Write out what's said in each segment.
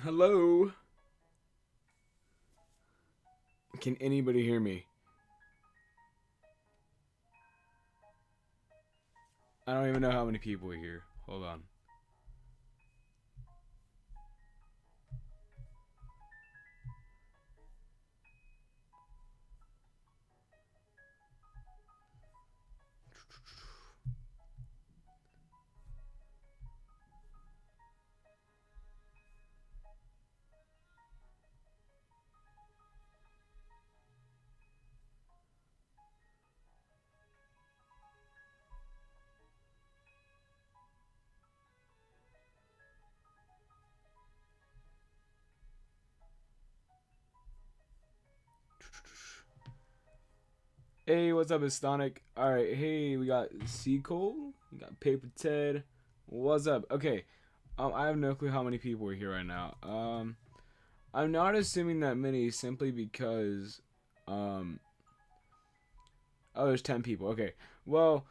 Hello? Can anybody hear me? I don't even know how many people are here. Hold on. Hey, what's up, Estonic? Alright, hey, we got Seacole, we got Paper Ted. What's up? Okay, I have no clue how many people are here right now. I'm not assuming that many simply because, um, oh, there's 10 people. Okay, well,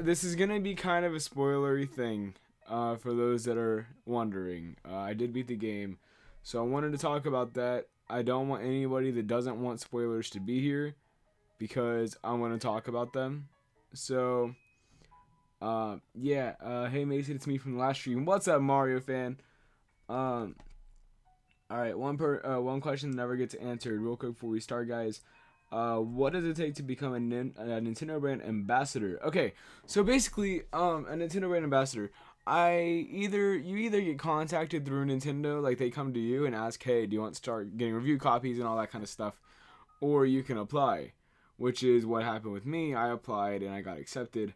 this is gonna be kind of a spoilery thing, for those that are wondering. I did beat the game, so I wanted to talk about that. I don't want anybody that doesn't want spoilers to be here because I want to talk about them. So, yeah. Hey Mason, it's me from the last stream. What's up, Mario fan? Um, all right. One question that never gets answered. Real quick before we start, guys. What does it take to become a Nintendo brand ambassador? Okay, so basically, a Nintendo brand ambassador. You either get contacted through Nintendo, like they come to you and ask, hey, do you want to start getting review copies and all that kind of stuff, or you can apply, which is what happened with me. I applied and I got accepted.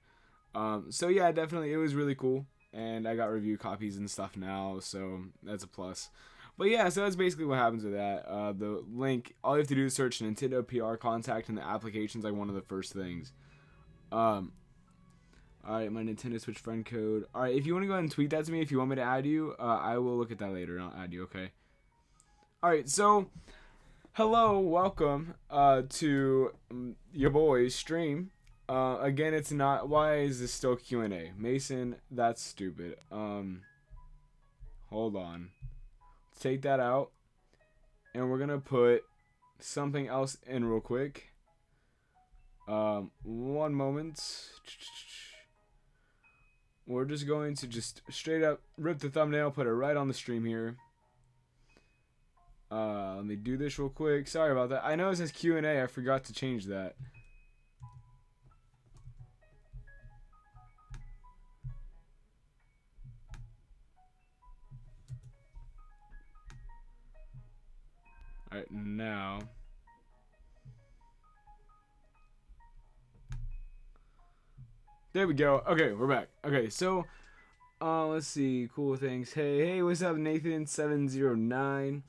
So yeah, definitely, it was really cool, and I got review copies and stuff now, so that's a plus. But yeah, so that's basically what happens with that. The link, all you have to do is search Nintendo PR contact, and the application's like one of the first things. Um, Alright, my Nintendo Switch friend code. Alright, if you want to go ahead and tweet that to me, if you want me to add you, I will look at that later and I'll add you, okay? Alright, so, hello, welcome to your boy's stream. Again, it's not, why is this still Q&A? Mason, that's stupid. Hold on. Take that out, and we're gonna put something else in real quick. One moment. We're just going to just straight up rip the thumbnail, put it right on the stream here. Let me do this real quick. Sorry about that. I know it says Q&A. I forgot to change that. Alright, now. There we go. Okay, we're back. Okay, so, let's see. Cool things. Hey, what's up, Nathan709?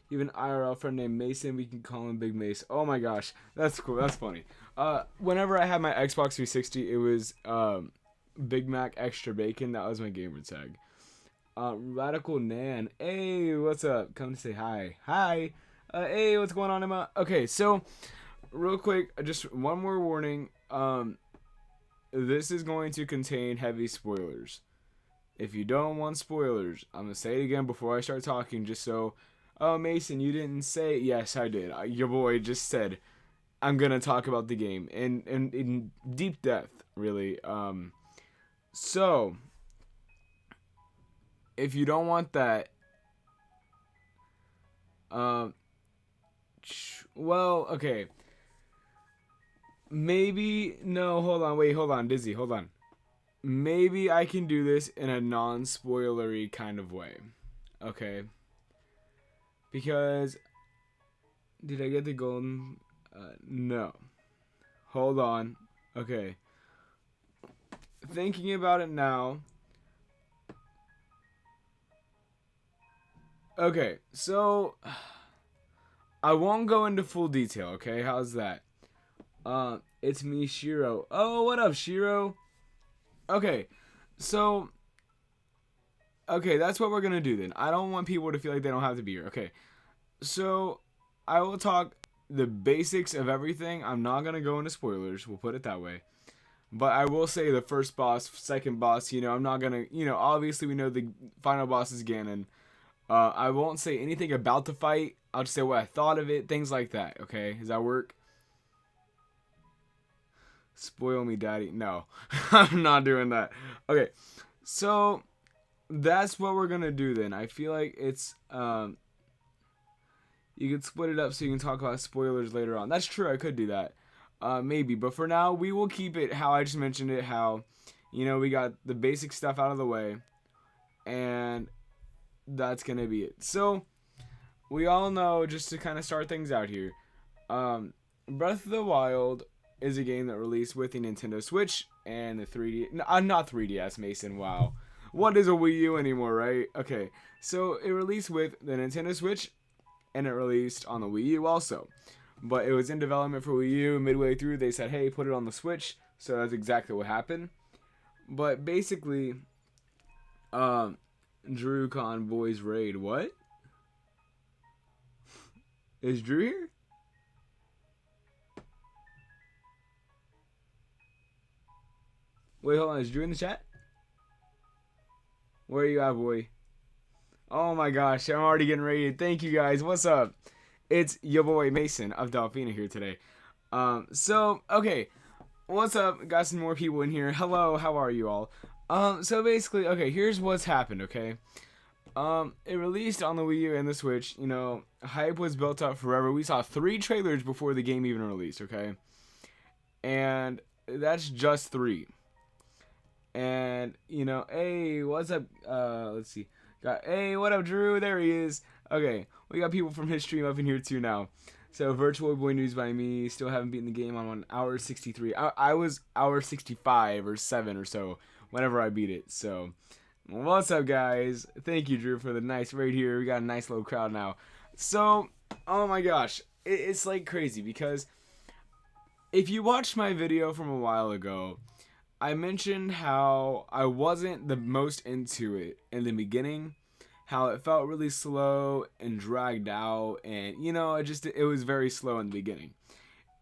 You have an IRL friend named Mason. We can call him Big Mace. Oh my gosh, that's cool. That's funny. Whenever I had my Xbox 360, it was Big Mac Extra Bacon. That was my gamer tag. Radical Nan. Hey, what's up? Come to say hi. Hi. Hey, what's going on, Emma? Okay, so real quick, just one more warning. This is going to contain heavy spoilers. If you don't want spoilers, I'm gonna say it again before I start talking, just so. Oh, Mason, you didn't say. Yes, I did. Your boy just said I'm gonna talk about the game in deep depth, really. So if you don't want that, well, okay. Maybe no. Hold on. Wait. Hold on. Dizzy. Hold on. Maybe I can do this in a non-spoilery kind of way. Okay. Because did I get the golden? No. Hold on. Okay. Thinking about it now. Okay, so I won't go into full detail, okay? How's that? It's me, Shiro. Oh, what up, Shiro? Okay, so okay, that's what we're gonna do then. I don't want people to feel like they don't have to be here. Okay, so I will talk the basics of everything. I'm not gonna go into spoilers. We'll put it that way. But I will say the first boss, second boss. I'm not gonna. Obviously we know the final boss is Ganon. I won't say anything about the fight. I'll just say what I thought of it, things like that. Okay, does that work? Spoil me, daddy. No, I'm not doing that. Okay, so that's what we're gonna do then. I feel like it's you could split it up so you can talk about spoilers later on. That's true. I could do that. Maybe, but for now we will keep it how I just mentioned it. How, we got the basic stuff out of the way, and that's gonna be it. So we all know, just to kind of start things out here, Breath of the Wild is a game that released with the Nintendo Switch and the 3D. Not 3DS, Mason. Wow, what is a Wii U anymore, right? Okay, so it released with the Nintendo Switch, and it released on the Wii U also. But it was in development for Wii U. Midway through, they said, "Hey, put it on the Switch." So that's exactly what happened. But basically, Drew Convoy's raid. What? Is Drew here? Wait, hold on. Is Drew in the chat? Where are you at, boy? Oh my gosh, I'm already getting raided. Thank you guys. What's up? It's your boy Mason of Delphina here today. Okay. What's up? Got some more people in here. Hello, how are you all? So basically, okay, here's what's happened, okay? It released on the Wii U and the Switch. Hype was built up forever. We saw 3 trailers before the game even released, okay? And that's just 3. And, hey, what's up? Let's see. Hey, what up, Drew? There he is. Okay, we got people from his stream up in here too now. So, Virtual Boy News by me. Still haven't beaten the game. I'm on hour 63. I was hour 65 or 7 or so whenever I beat it. So, what's up, guys? Thank you, Drew, for the nice raid here. We got a nice little crowd now. So, oh my gosh. It's like crazy because if you watched my video from a while ago, I mentioned how I wasn't the most into it in the beginning, how it felt really slow and dragged out, and it was very slow in the beginning.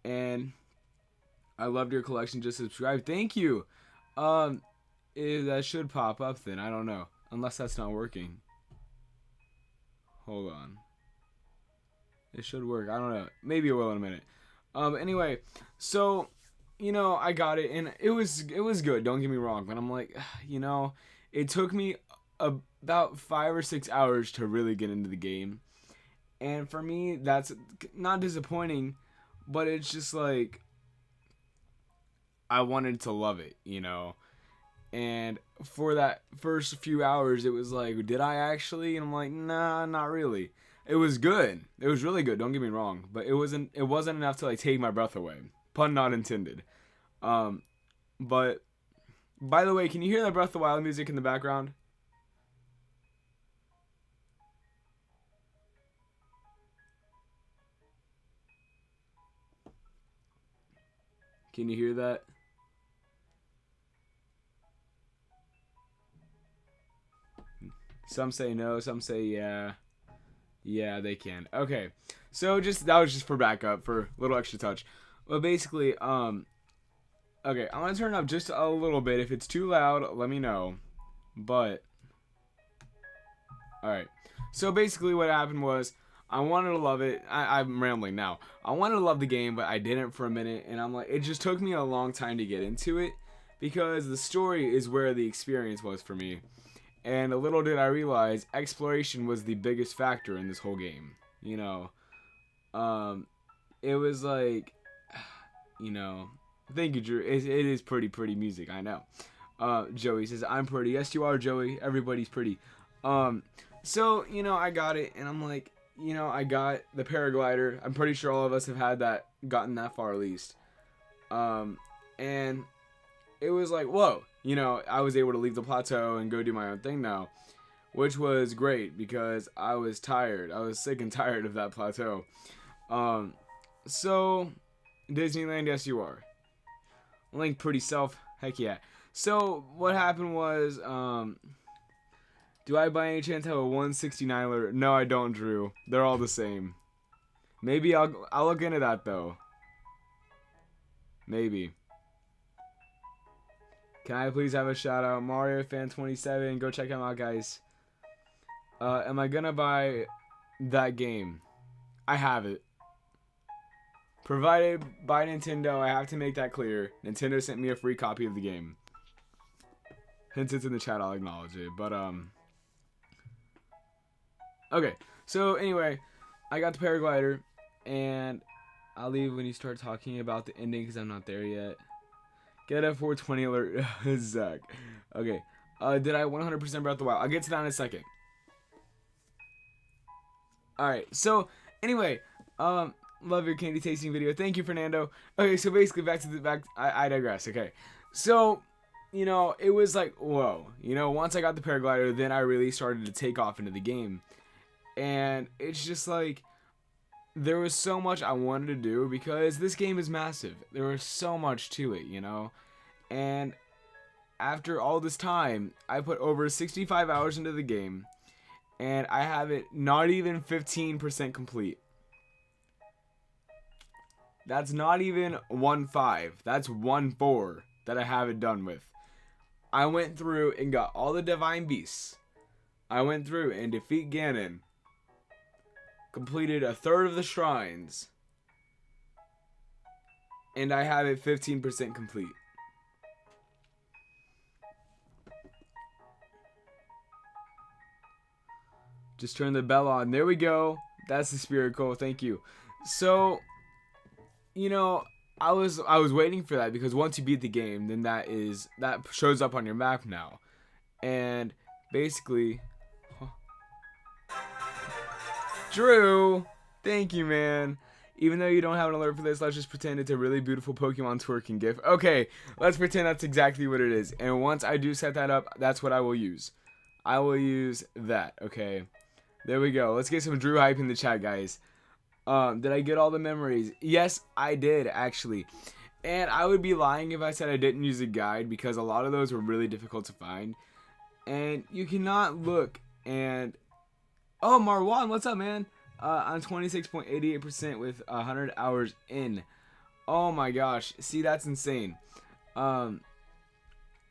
And I loved your collection. Just subscribe. Thank you. That should pop up then. I don't know, unless that's not working. Hold on. It should work. I don't know. Maybe it will in a minute. Anyway, so I got it, and it was good. Don't get me wrong, but I'm like, it took me about 5 or 6 hours to really get into the game, and for me, that's not disappointing, but it's just like I wanted to love it, And for that first few hours, it was like, did I actually? And I'm like, nah, not really. It was good. It was really good. Don't get me wrong, but it wasn't enough to like take my breath away. Pun not intended. But by the way, can you hear that Breath of the Wild music in the background? Can you hear that? Some say no, some say yeah. Yeah, they can. Okay. So that was just for backup, for a little extra touch. But basically, okay, I'm gonna turn it up just a little bit. If it's too loud, let me know. But alright. So basically what happened was I wanted to love it. I'm rambling now. I wanted to love the game, but I didn't for a minute, and I'm like, it just took me a long time to get into it because the story is where the experience was for me. And a little did I realize exploration was the biggest factor in this whole game. It was like, thank you, Drew. It is pretty music, I know. Joey says, I'm pretty. Yes, you are, Joey. Everybody's pretty. So, I got it, and I'm like, I got the paraglider. I'm pretty sure all of us have gotten that far at least. And it was like, whoa, I was able to leave the plateau and go do my own thing now, which was great because I was tired. I was sick and tired of that plateau. So, Disneyland, yes, you are. Link pretty self, heck yeah. So, what happened was, do I by any chance have a 169 alert? No, I don't, Drew. They're all the same. Maybe I'll look into that, though. Maybe. Can I please have a shout out? Mario Fan 27. Go check him out, guys. Am I gonna buy that game? I have it. Provided by Nintendo, I have to make that clear. Nintendo sent me a free copy of the game. Hence it's in the chat, I'll acknowledge it. But, okay. So, anyway, I got the paraglider, and I'll leave when you start talking about the ending, because I'm not there yet. Get a 420 alert, Zach. Okay. Did I 100% Breath of the Wild? I'll get to that in a second. Alright, so, anyway, love your candy tasting video. Thank you, Fernando. Okay, so basically, I digress, okay. So, you know, it was like, whoa. You know, once I got the paraglider, then I really started to take off into the game. And it's just like, there was so much I wanted to do because this game is massive. There was so much to it, you know. And after all this time, I put over 65 hours into the game. And I have it not even 15% complete. That's not even 1.5. That's 1.4 that I have it done with. I went through and got all the Divine Beasts. I went through and defeat Ganon. Completed a third of the shrines. And I have it 15% complete. Just turn the bell on. There we go. That's the spirit code. Thank you. So, you know, I was waiting for that because once you beat the game, then that shows up on your map now. And basically, Drew, thank you, man. Even though you don't have an alert for this, let's just pretend it's a really beautiful Pokemon twerking gif. Okay, let's pretend that's exactly what it is. And once I do set that up, that's what I will use. I will use that, okay? There we go. Let's get some Drew hype in the chat, guys. Did I get all the memories? Yes, I did, actually. And I would be lying if I said I didn't use a guide because a lot of those were really difficult to find. And you cannot look and... Oh, Marwan, what's up, man? I'm 26.88% with 100 hours in. Oh my gosh. See, that's insane.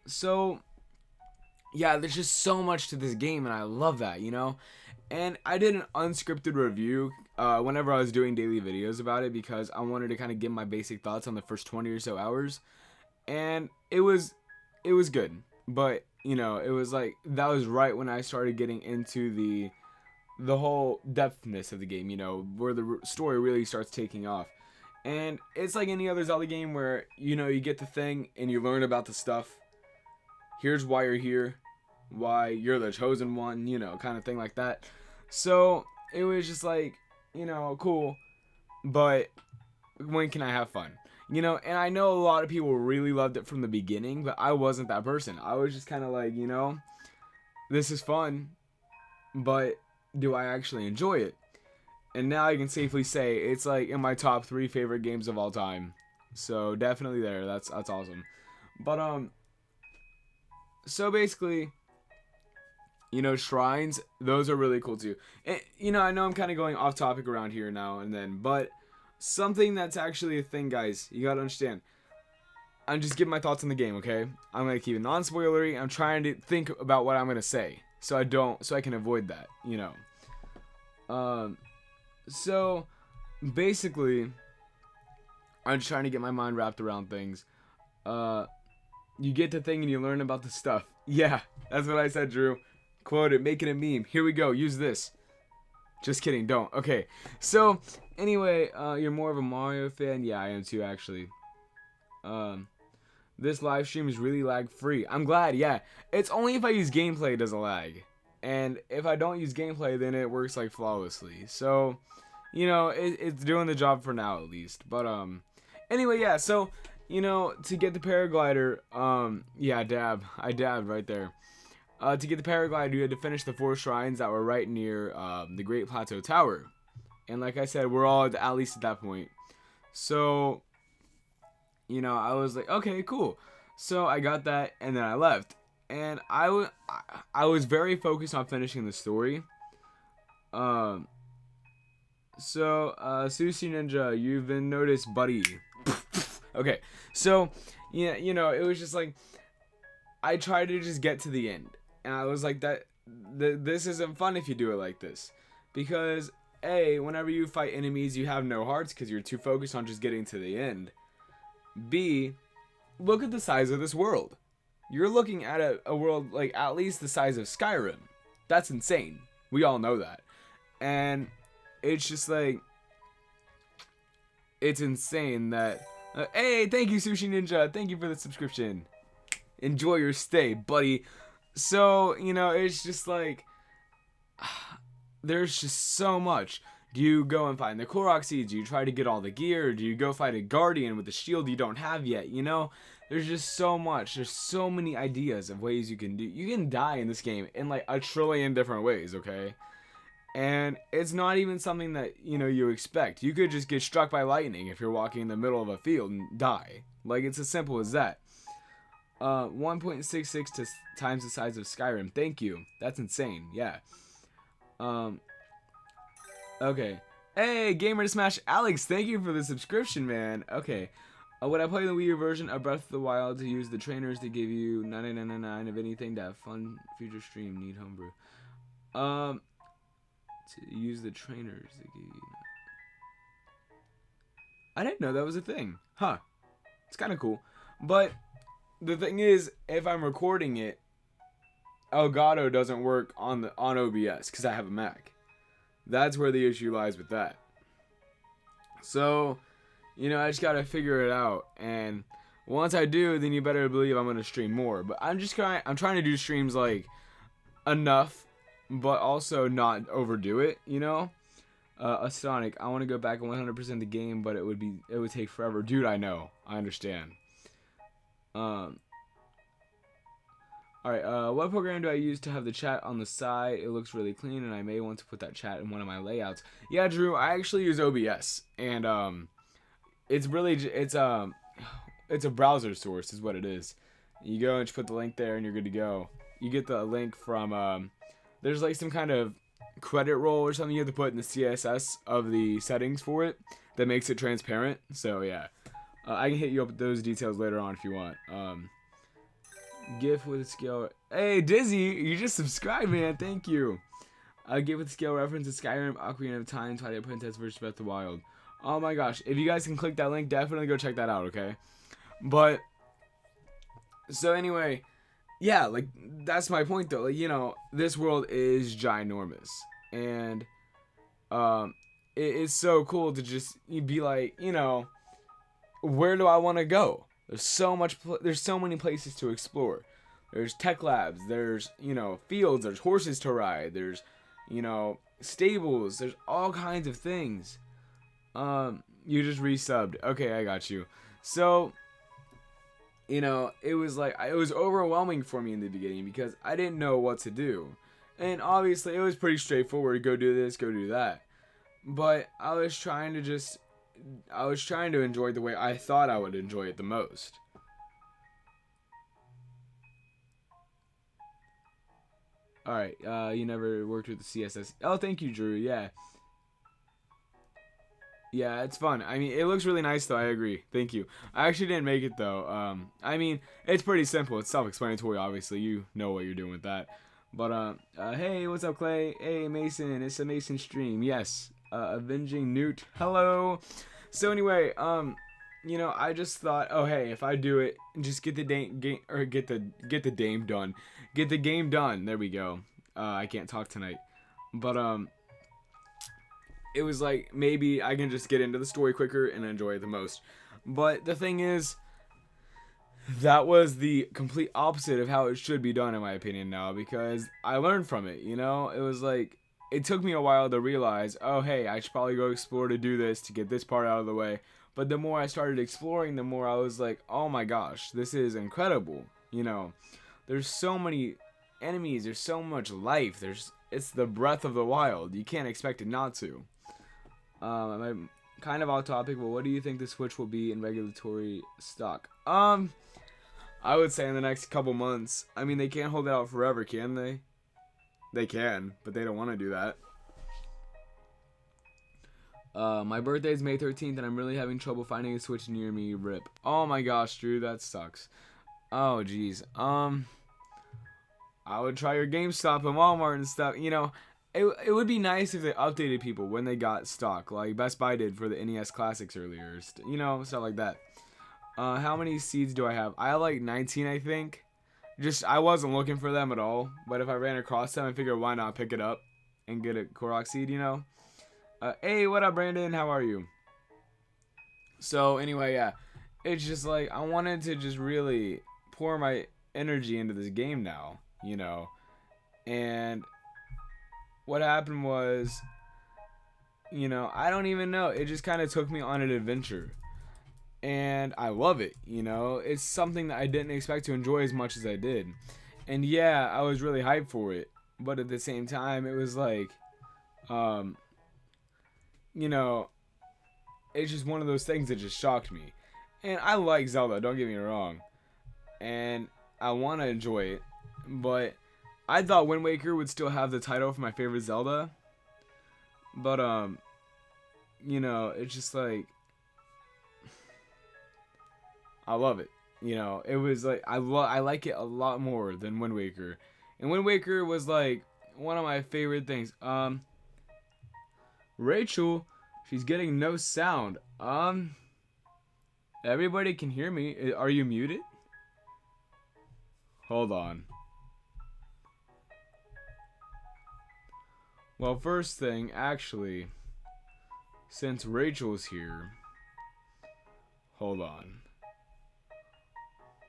So, yeah, there's just so much to this game, and I love that, you know? And I did an unscripted review whenever I was doing daily videos about it because I wanted to kind of give my basic thoughts on the first 20 or so hours. And it was good. But, you know, it was like, that was right when I started getting into the whole depthness of the game, you know, where the story really starts taking off. And it's like any other Zelda game where, you know, you get the thing and you learn about the stuff. Here's why you're here. Why you're the chosen one, you know, kind of thing like that. So it was just like, you know, cool, but when can I have fun, you know? And I know a lot of people really loved it from the beginning, but I wasn't that person. I was just kind of like, you know, this is fun, but do I actually enjoy it? And now I can safely say it's like in my top 3 favorite games of all time. So definitely there. That's awesome. But so basically, you know, shrines, those are really cool too. And, you know, I know I'm kind of going off topic around here now and then, but something that's actually a thing, guys, you gotta understand. I'm just giving my thoughts on the game, okay? I'm gonna keep it non-spoilery. I'm trying to think about what I'm gonna say, so I can avoid that, you know. So basically, I'm just trying to get my mind wrapped around things. You get the thing and you learn about the stuff. Yeah, that's what I said, Drew. Quote it, make it a meme. Here we go, use this. Just kidding, don't. Okay, so anyway, you're more of a Mario fan? Yeah, I am too, actually. This live stream is really lag free. I'm glad, yeah. It's only if I use gameplay it doesn't lag. And if I don't use gameplay, then it works like flawlessly. So, you know, it's doing the job for now at least. But anyway, yeah, so, you know, to get the paraglider, yeah, I dabbed right there. To get the paraglider, you had to finish the 4 shrines that were right near the Great Plateau Tower. And like I said, we're all at least at that point. So, you know, I was like, okay, cool. So I got that, and then I left. And I was very focused on finishing the story. So, Sushi Ninja, you've been noticed, buddy. Okay, so, yeah, you know, it was just like, I tried to just get to the end. And I was like, this isn't fun if you do it like this. Because, A, whenever you fight enemies, you have no hearts because you're too focused on just getting to the end. B, look at the size of this world. You're looking at a world like at least the size of Skyrim. That's insane. We all know that. And it's just like, it's insane that, hey, thank you, Sushi Ninja. Thank you for the subscription. Enjoy your stay, buddy. So, you know, it's just like, there's just so much. Do you go and find the Korok seeds? Do you try to get all the gear? Do you go fight a guardian with a shield you don't have yet? You know, there's just so much. There's so many ideas of ways you can do. You can die in this game in like a trillion different ways, okay? And it's not even something that, you know, you expect. You could just get struck by lightning if you're walking in the middle of a field and die. Like, it's as simple as that. 1.66 times the size of Skyrim. Thank you. That's insane. Yeah. Okay. Hey, Gamer to Smash Alex, thank you for the subscription, man. Okay. Would I play the Wii U version of Breath of the Wild to use the trainers to give you 99.99 of anything to have fun future stream? Need homebrew. To use the trainers to give you. I didn't know that was a thing. Huh. It's kind of cool. But the thing is, if I'm recording it, Elgato doesn't work on OBS because I have a Mac. That's where the issue lies with that. So, you know, I just gotta figure it out. And once I do, then you better believe I'm gonna stream more. But I'm trying to do streams like enough, but also not overdo it. You know, Astonic. I want to go back and 100% the game, but it would take forever, dude. I know. I understand. Alright, what program do I use to have the chat on the side? It looks really clean, and I may want to put that chat in one of my layouts. Yeah, Drew, I actually use OBS, and it's a browser source is what it is. You go and just put the link there, and you're good to go. You get the link from, there's like some kind of credit roll or something you have to put in the CSS of the settings for it that makes it transparent. So, yeah. I can hit you up with those details later on if you want. GIF with a scale. Hey, Dizzy, you just subscribed, man. Thank you. GIF with a scale reference to Skyrim, Ocarina of Time, Twilight Princess vs. Breath of the Wild. Oh my gosh. If you guys can click that link, definitely go check that out, okay? But, so anyway, yeah, like, that's my point, though. Like, you know, this world is ginormous. And, it is so cool to just be like, you know, where do I want to go? There's so many places to explore. There's tech labs, there's, you know, fields, there's horses to ride, there's, you know, stables, there's all kinds of things. You just resubbed. Okay, I got you. So, you know, it was overwhelming for me in the beginning because I didn't know what to do. And obviously it was pretty straightforward. Go do this, go do that. But I was trying to enjoy it the way I thought I would enjoy it the most. Alright, you never worked with the CSS. Oh, thank you, Drew, yeah. Yeah, it's fun. I mean, it looks really nice, though, I agree. Thank you. I actually didn't make it, though. I mean, it's pretty simple. It's self-explanatory, obviously. You know what you're doing with that. But, hey, what's up, Clay? Hey, Mason, it's a Mason stream. Yes. Avenging Newt. Hello. So anyway, you know, I just thought, oh hey, if I do it, just get the game done. Get the game done. There we go. I can't talk tonight. But it was like maybe I can just get into the story quicker and enjoy it the most. But the thing is, that was the complete opposite of how it should be done in my opinion now, because I learned from it, you know? It was like, it took me a while to realize, oh hey, I should probably go explore to do this, to get this part out of the way. But the more I started exploring, the more I was like, oh my gosh, this is incredible. You know, there's so many enemies, there's so much life, it's the Breath of the Wild. You can't expect it not to. I'm kind of off topic, but what do you think the Switch will be in regulatory stock? I would say in the next couple months. I mean, they can't hold it out forever, can they? They can, but they don't want to do that. My birthday is May 13th, and I'm really having trouble finding a Switch near me. RIP. Oh my gosh, Drew, that sucks. Oh, jeez. I would try your GameStop and Walmart and stuff. It would be nice if they updated people when they got stock, like Best Buy did for the NES Classics earlier. Stuff like that. How many seeds do I have? I have like 19, I think. I wasn't looking for them at all, but if I ran across them, I figured why not pick it up and get a Korok seed, Hey, what up, Brandon? How are you? So, anyway, yeah. It's just like, I wanted to just really pour my energy into this game now, And what happened was, I don't even know. It just kind of took me on an adventure. And I love it, It's something that I didn't expect to enjoy as much as I did. And yeah, I was really hyped for it. But at the same time, it was like, it's just one of those things that just shocked me. And I like Zelda, don't get me wrong. And I want to enjoy it. But I thought Wind Waker would still have the title for my favorite Zelda. But, it's just like, I love it. It was like, I like it a lot more than Wind Waker. And Wind Waker was like one of my favorite things. Rachel, she's getting no sound. Everybody can hear me. Are you muted? Hold on. Well, first thing, actually, since Rachel's here, hold on.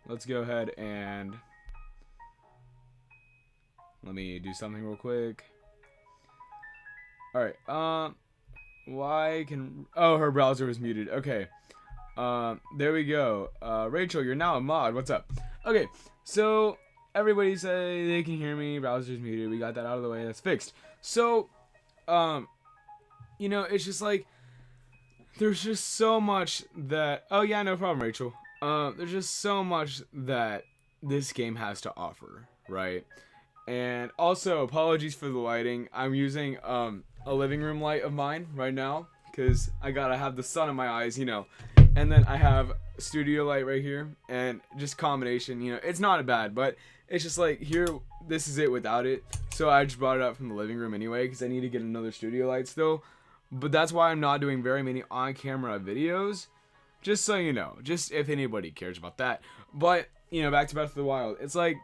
Let's go ahead and let me do something real quick. Alright, her browser was muted. Okay. There we go. Rachel, you're now a mod. What's up? Okay, so everybody say they can hear me. Browser's muted. We got that out of the way. That's fixed. So, it's just like, there's just so much that, oh yeah, no problem, Rachel. There's just so much that this game has to offer, right? And also, apologies for the lighting. I'm using, a living room light of mine right now, because I gotta have the sun in my eyes, And then I have studio light right here, and just combination, it's not bad, but it's just like, here, this is it without it. So I just brought it up from the living room anyway, because I need to get another studio light still. But that's why I'm not doing very many on-camera videos. Just so you know, just if anybody cares about that. But, back to Breath of the Wild. It's like,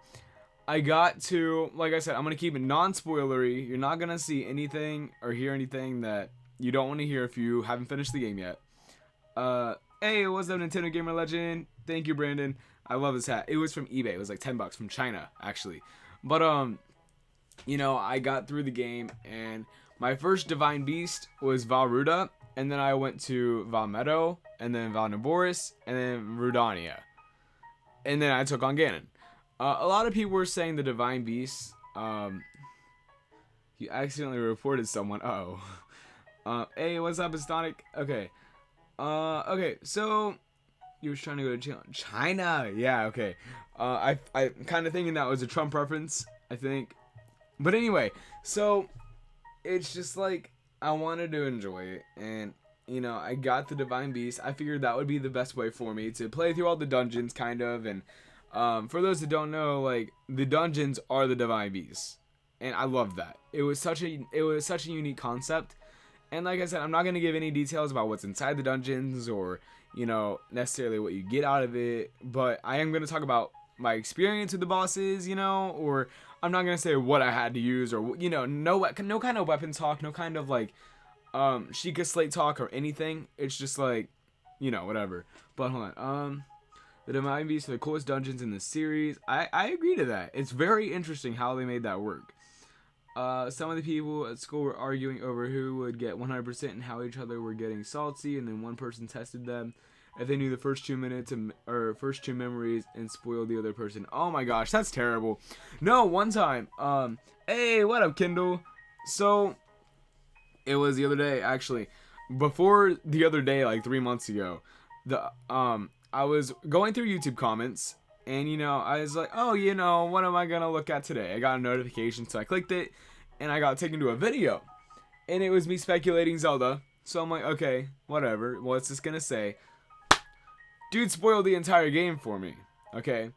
like I said, I'm going to keep it non-spoilery. You're not going to see anything or hear anything that you don't want to hear if you haven't finished the game yet. Hey, what's up, Nintendo Gamer Legend? Thank you, Brandon. I love this hat. It was from eBay. It was like $10 from China, actually. But, I got through the game, and my first Divine Beast was Valruda, and then I went to Valmeadow, and then Valnaboris, and then Rudania. And then I took on Ganon. A lot of people were saying the Divine Beast, you accidentally reported someone. Uh-oh. Hey, what's up, Estonic? Okay. Okay, so you were trying to go to China. Yeah, okay. I'm kind of thinking that was a Trump reference, I think. But anyway, so it's just like, I wanted to enjoy it, and I got the Divine Beast. I figured that would be the best way for me to play through all the dungeons, kind of, and for those that don't know, like, the dungeons are the Divine Beasts, and I love that. It was such a unique concept, and like I said, I'm not gonna give any details about what's inside the dungeons or necessarily what you get out of it, but I am gonna talk about my experience with the bosses, or I'm not gonna say what I had to use, or no kind of weapon talk, no kind of like Sheikah Slate talk or anything. It's just like, whatever. But hold on. The Divine Beasts are the coolest dungeons in the series. I agree to that. It's very interesting how they made that work. Some of the people at school were arguing over who would get 100% and how each other were getting salty, and then one person tested them if they knew the first 2 minutes or first 2 memories and spoiled the other person. Oh my gosh, that's terrible. No, one time, hey, what up, Kindle? So it was the other day, actually. Before the other day, like 3 months ago, I was going through YouTube comments, and I was like, oh, what am I gonna look at today? I got a notification, so I clicked it, and I got taken to a video, and it was me speculating Zelda. So I'm like, okay, whatever. What's this gonna say? Dude spoiled the entire game for me. Okay.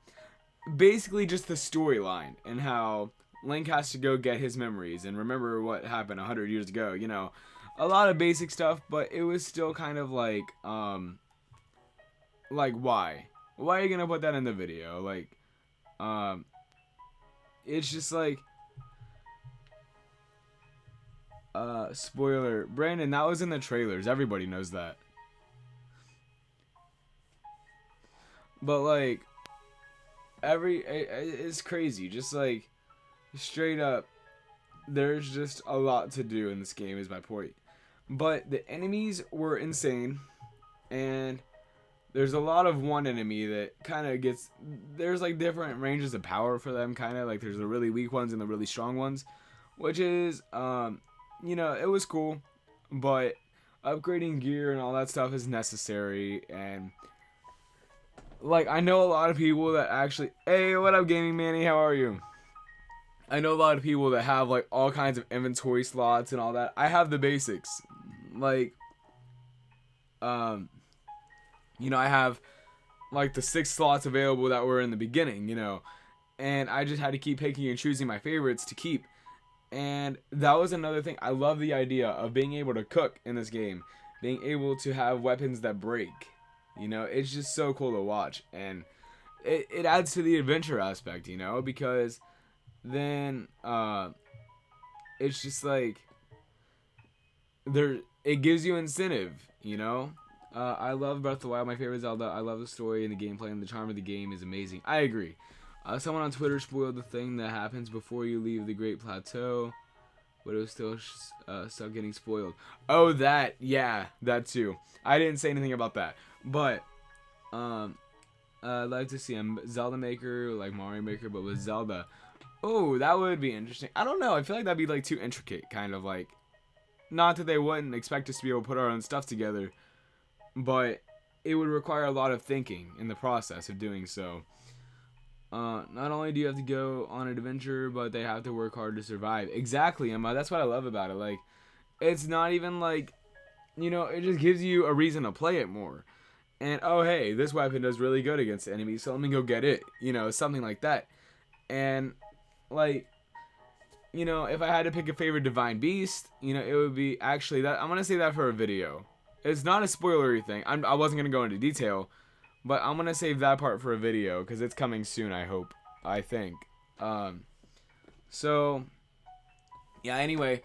basically just the storyline and how Link has to go get his memories and remember what happened 100 years ago. You know, a lot of basic stuff, but it was still kind of like why? Why are you gonna put that in the video? Like, it's just like, spoiler, Brandon, that was in the trailers. Everybody knows that. But like, it's crazy. Just like, straight up, there's just a lot to do in this game. Is my point. But the enemies were insane, and there's a lot of one enemy that kind of gets, there's like different ranges of power for them, kind of like there's the really weak ones and the really strong ones, which is you know, it was cool, but upgrading gear and all that stuff is necessary. And like, I know a lot of people that actually, hey, what up, Gaming Manny, how are you? I know a lot of people that have like all kinds of inventory slots and all that. I have the basics, like you know, I have like the 6 slots available that were in the beginning, you know, and I just had to keep picking and choosing my favorites to keep. And that was another thing. I love the idea of being able to cook in this game, being able to have weapons that break. You know, it's just so cool to watch, and it adds to the adventure aspect, you know, because then it's just like it gives you incentive, you know. I love Breath of the Wild, my favorite Zelda. I love the story and the gameplay, and the charm of the game is amazing. I agree. Someone on Twitter spoiled the thing that happens before you leave the Great Plateau, but it was still stuck getting spoiled. Oh, that, yeah, that too. I didn't say anything about that, but I'd like to see a Zelda Maker like Mario Maker, but with Zelda. Oh, that would be interesting. I don't know. I feel like that'd be like too intricate, kind of like. Not that they wouldn't expect us to be able to put our own stuff together, but it would require a lot of thinking in the process of doing so. Not only do you have to go on an adventure, but they have to work hard to survive. Exactly, Emma. That's what I love about it. Like, it's not even like, you know, it just gives you a reason to play it more. And, oh, hey, this weapon does really good against enemies, so let me go get it. You know, something like that. And, like, you know, if I had to pick a favorite Divine Beast, you know, it would be actually that. I'm going to say that for a video. It's not a spoilery thing. I wasn't going to go into detail, but I'm going to save that part for a video because it's coming soon, I hope. I think. So, yeah, anyway.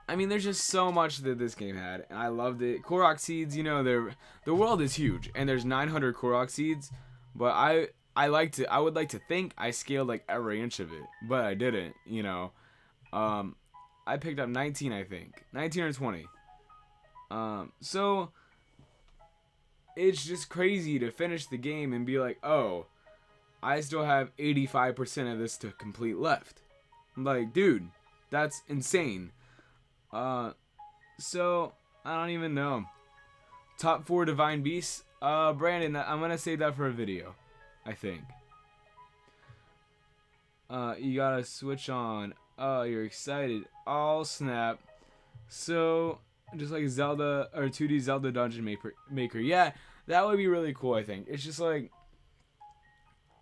I mean, there's just so much that this game had, and I loved it. Korok seeds, you know, the world is huge, and there's 900 Korok seeds, but I would like to think I scaled like every inch of it, but I didn't, you know. I picked up 19, I think. 19 or 20. So it's just crazy to finish the game and be like, oh, I still have 85% of this to complete left. I'm like, dude, that's insane. So I don't even know. Top 4 Divine Beasts. Brandon, I'm gonna save that for a video, I think. You gotta switch on. Oh, you're excited. Oh, snap. So, just like Zelda, or 2D Zelda Dungeon Maker. Yeah, that would be really cool, I think. It's just like,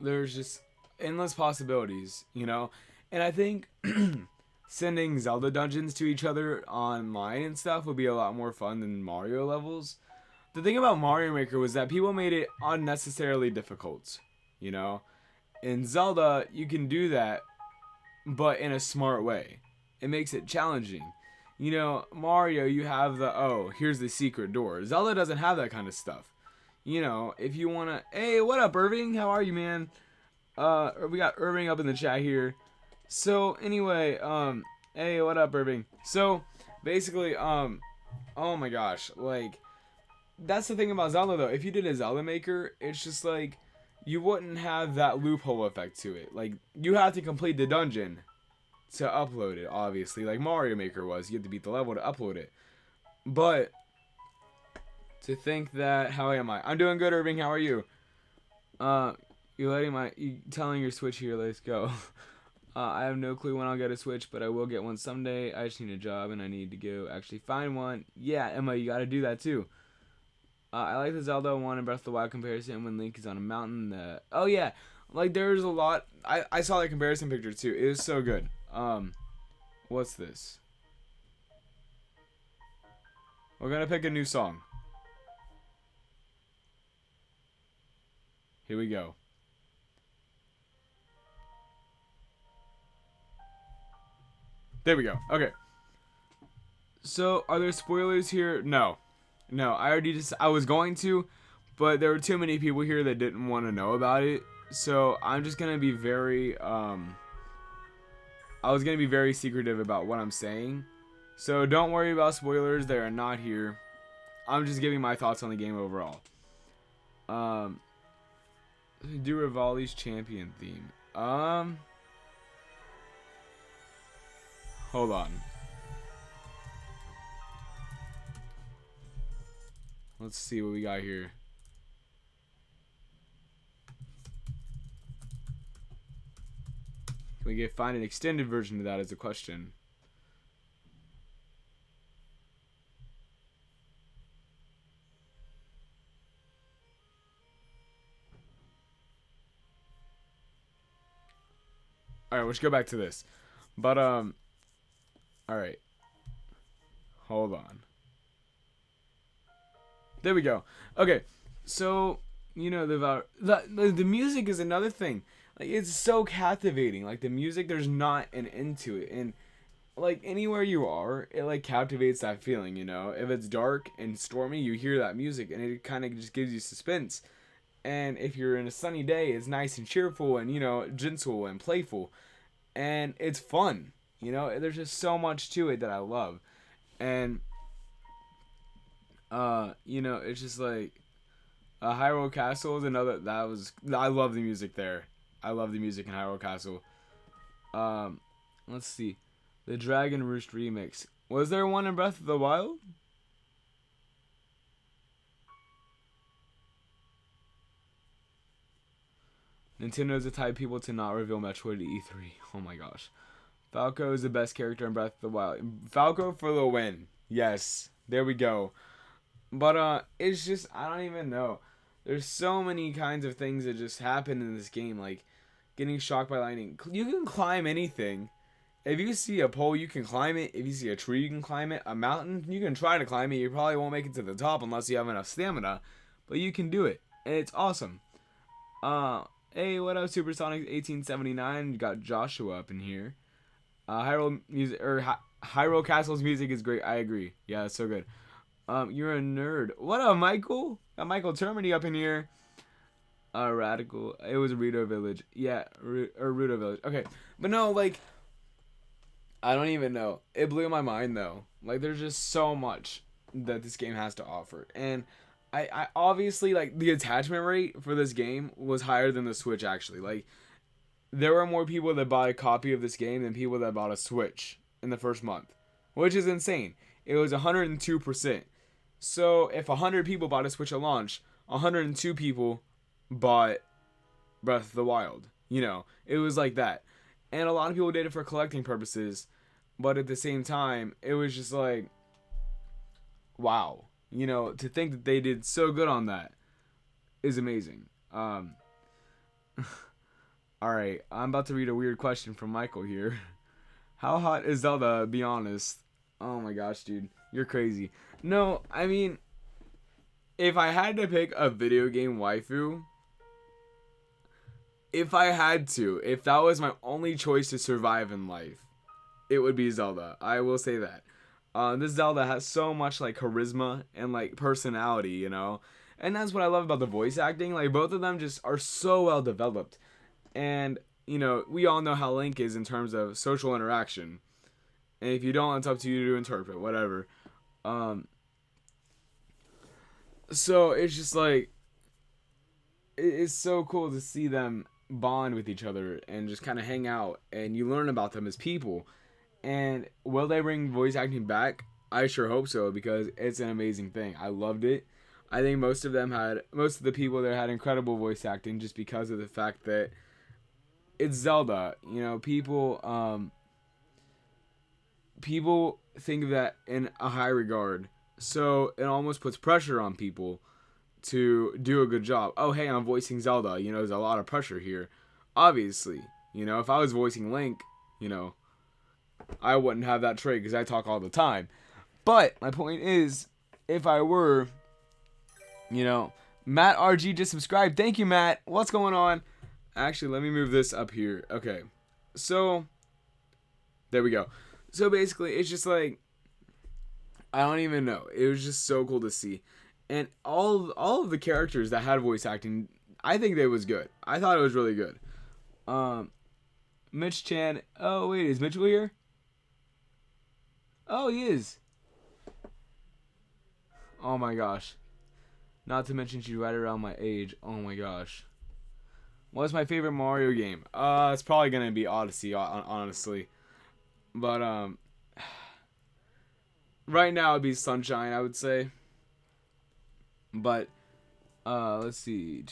there's just endless possibilities, you know? And I think sending Zelda dungeons to each other online and stuff would be a lot more fun than Mario levels. The thing about Mario Maker was that people made it unnecessarily difficult, you know? In Zelda, you can do that, but in a smart way. It makes it challenging. You know, Mario, you have the, oh, here's the secret door. Zelda doesn't have that kind of stuff. You know, if you want to, hey, what up, Irving? How are you, man? We got Irving up in the chat here. So, anyway, hey, what up, Irving? So, basically, oh my gosh, like, that's the thing about Zelda, though. If you did a Zelda Maker, it's just like, you wouldn't have that loophole effect to it. Like, you have to complete the dungeon to upload it, obviously, like Mario Maker was. You have to beat the level to upload it. But to think that, how am I? I'm doing good, Irving. How are you? You telling your Switch here. Let's go. I have no clue when I'll get a Switch, but I will get one someday. I just need a job and I need to go actually find one. Yeah, Emma, you got to do that too. I like the Zelda 1 and Breath of the Wild comparison when Link is on a mountain. Oh yeah, Like there's a lot. I saw that comparison picture too. It is so good. What's this? We're gonna pick a new song. Here we go. There we go. Okay. So, are there spoilers here? No. No, I was going to, but there were too many people here that didn't want to know about it. So, I'm just going to be very, I was going to be very secretive about what I'm saying. So, don't worry about spoilers. They are not here. I'm just giving my thoughts on the game overall. Do Rivali's champion theme. Hold on. Let's see what we got here. Can we find an extended version of that as a question? Alright, let's go back to this. But, alright. Hold on. There we go. Okay, so, you know, the music is another thing. Like, it's so captivating. Like, the music, there's not an end to it. And, like, anywhere you are, it, like, captivates that feeling, you know? If it's dark and stormy, you hear that music, and it kind of just gives you suspense. And if you're in a sunny day, it's nice and cheerful and, you know, gentle and playful. And it's fun, you know? There's just so much to it that I love. And, you know, it's just like, Hyrule Castle is another, I love the music there. I love the music in Hyrule Castle. Let's see. The Dragon Roost remix. Was there one in Breath of the Wild? Nintendo's the type of people to not reveal Metroid at E3. Oh my gosh. Falco is the best character in Breath of the Wild. Falco for the win. Yes. There we go. But, it's just, I don't even know. There's so many kinds of things that just happen in this game. Like, getting shocked by lightning. You can climb anything. If you see a pole, you can climb it. If you see a tree, you can climb it. A mountain, you can try to climb it. You probably won't make it to the top unless you have enough stamina. But you can do it. And it's awesome. Hey, what up, Supersonic 1879? You got Joshua up in here. Hyrule Castle's music is great. I agree. Yeah, it's so good. You're a nerd. What up, Michael? Got Michael Termini up in here. Radical. It was Rito Village. Yeah, Rito Village. Okay, but no, like, I don't even know. It blew my mind though. Like, there's just so much that this game has to offer, and I obviously, like, the attachment rate for this game was higher than the Switch actually. Like, there were more people that bought a copy of this game than people that bought a Switch in the first month, which is insane. It was 102%. So if 100 people bought a Switch at launch, 102 people bought Breath of the Wild. You know, it was like that. And a lot of people did it for collecting purposes, but at the same time, it was just like, wow. You know, to think that they did so good on that is amazing. Alright, I'm about to read a weird question from Michael here. How hot is Zelda, be honest? Oh my gosh, dude. You're crazy. No, I mean, if I had to pick a video game waifu, if that was my only choice to survive in life, it would be Zelda. I will say that. This Zelda has so much, like, charisma and, like, personality, you know? And that's what I love about the voice acting. Like, both of them just are so well developed. And, you know, we all know how Link is in terms of social interaction. And if you don't, it's up to you to interpret, whatever. So it's just like, it's so cool to see them bond with each other and just kind of hang out, and you learn about them as people. And will they bring voice acting back? I sure hope so, because it's an amazing thing. I loved it. I think most of the people there had incredible voice acting just because of the fact that it's Zelda. You know, people think of that in a high regard. So it almost puts pressure on people to do a good job. Oh, hey, I'm voicing Zelda. You know, there's a lot of pressure here. Obviously, you know, if I was voicing Link, you know, I wouldn't have that trait because I talk all the time. But my point is, if I were, you know, Matt RG just subscribed. Thank you, Matt. What's going on? Actually, let me move this up here. Okay. So, there we go. So basically, it's just like, I don't even know. It was just so cool to see. And all of the characters that had voice acting, I think they was good. I thought it was really good. Mitch Chan. Oh, wait, is Mitchell here? Oh, he is. Oh my gosh. Not to mention she's right around my age. Oh my gosh. What's my favorite Mario game? It's probably gonna be Odyssey, honestly. But right now it'd be Sunshine, I would say. But let's see.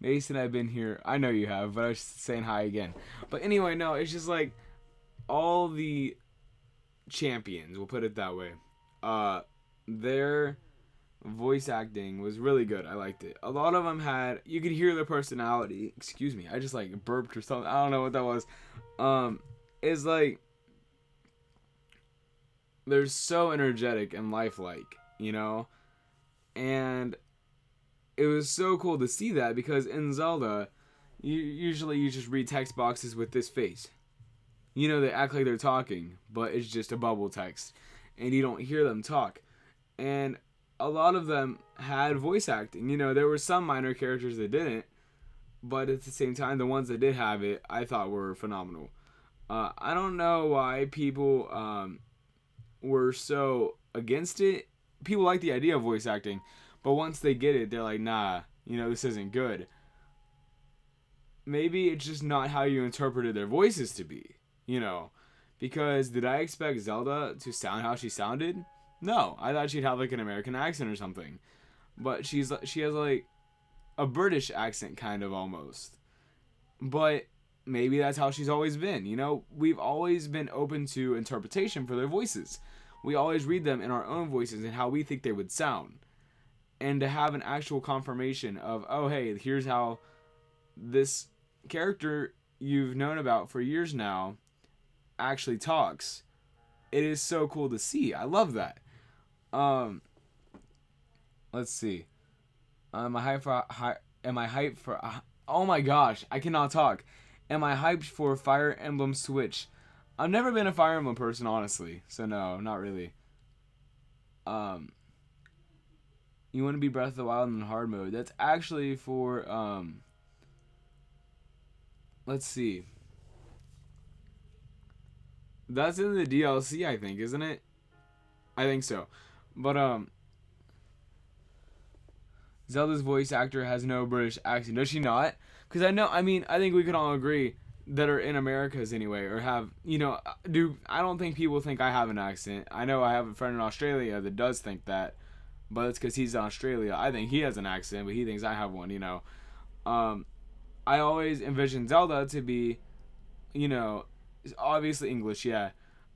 Mason, I've been here. I know you have, but I was just saying hi again. But anyway, no, it's just like all the champions, we'll put it that way. Their voice acting was really good. I liked it. A lot of them had, you could hear their personality. Excuse me, I just like burped or something. I don't know what that was. It's like they're so energetic and lifelike, you know? And it was so cool to see that because in Zelda, usually you just read text boxes with this face. You know, they act like they're talking, but it's just a bubble text. And you don't hear them talk. And a lot of them had voice acting. You know, there were some minor characters that didn't. But at the same time, the ones that did have it, I thought were phenomenal. I don't know why people were so against it. People like the idea of voice acting. But once they get it, they're like, nah, you know, this isn't good. Maybe it's just not how you interpreted their voices to be, you know. Because did I expect Zelda to sound how she sounded? No, I thought she'd have like an American accent or something. But she has like a British accent kind of almost. But maybe that's how she's always been, you know. We've always been open to interpretation for their voices. We always read them in our own voices and how we think they would sound. And to have an actual confirmation of, oh, hey, here's how this character you've known about for years now actually talks. It is so cool to see. I love that. Let's see. Am I hyped for oh my gosh, I cannot talk. Am I hyped for Fire Emblem Switch? I've never been a Fire Emblem person, honestly. So no, not really. You want to be Breath of the Wild in hard mode. That's actually for let's see. That's in the DLC, I think, isn't it? I think so. But Zelda's voice actor has no British accent. Does she not? Because I think we can all agree that are in Americas anyway, or have, you know, I don't think people think I have an accent. I know I have a friend in Australia that does think that, but it's because he's in Australia. I think he has an accent, but he thinks I have one, you know. I always envision Zelda to be, you know, obviously English, yeah,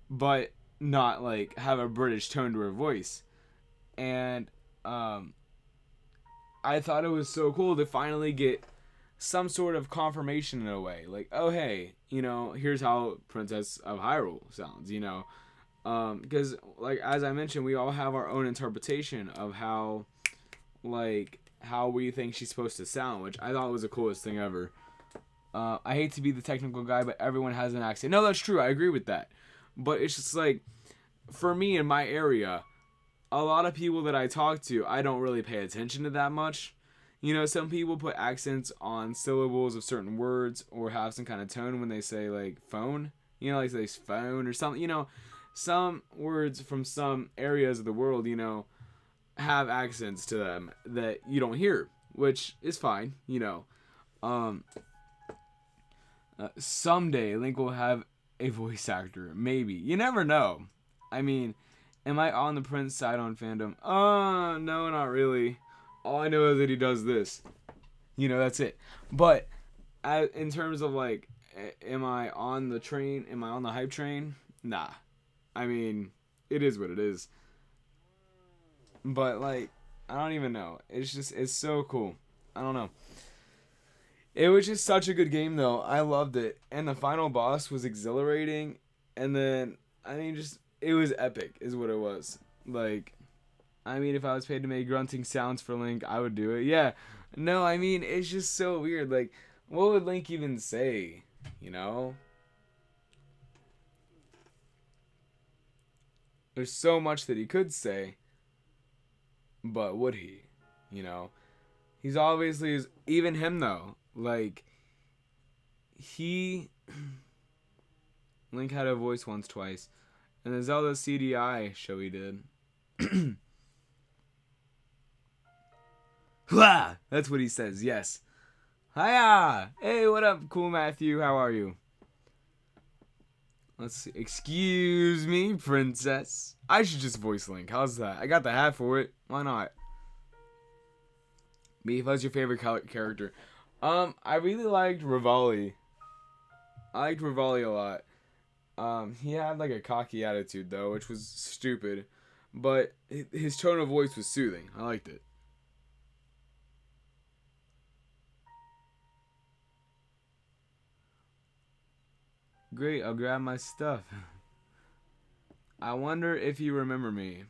but not like have a British tone to her voice. And I thought it was so cool to finally get some sort of confirmation in a way. Like, oh, hey, you know, here's how Princess of Hyrule sounds, you know. Because, like, as I mentioned, we all have our own interpretation of how we think she's supposed to sound, which I thought was the coolest thing ever. I hate to be the technical guy, but everyone has an accent. No, that's true. I agree with that. But it's just like, for me in my area, a lot of people that I talk to, I don't really pay attention to that much. You know, some people put accents on syllables of certain words or have some kind of tone when they say, like, phone. You know, like they say phone or something. You know, some words from some areas of the world, you know, have accents to them that you don't hear, which is fine, you know. Someday Link will have a voice actor. Maybe. You never know. I mean, am I on the Prince side on fandom? No, not really. All I know is that he does this. You know, that's it. But in terms of, like, am I on the train? Am I on the hype train? Nah. I mean, it is what it is. But, like, I don't even know. It's so cool. I don't know. It was just such a good game, though. I loved it, and the final boss was exhilarating. And then, I mean, just it was epic, is what it was. Like, I mean, if I was paid to make grunting sounds for Link, I would do it. Yeah. No, I mean, it's just so weird. Like, what would Link even say? You know? There's so much that he could say, but would he? You know? He's obviously, even him though, like, he. Link had a voice once, twice. And the Zelda CDI show he did. Hua! That's what he says, yes. Hiya! Hey, what up, cool Matthew? How are you? Let's see. Excuse me, princess. I should just voice Link. How's that? I got the hat for it. Why not? Beef, what's your favorite character? I really liked Rivali. I liked Rivali a lot. He had like a cocky attitude though, which was stupid. But his tone of voice was soothing. I liked it. Great, I'll grab my stuff. I wonder if you remember me.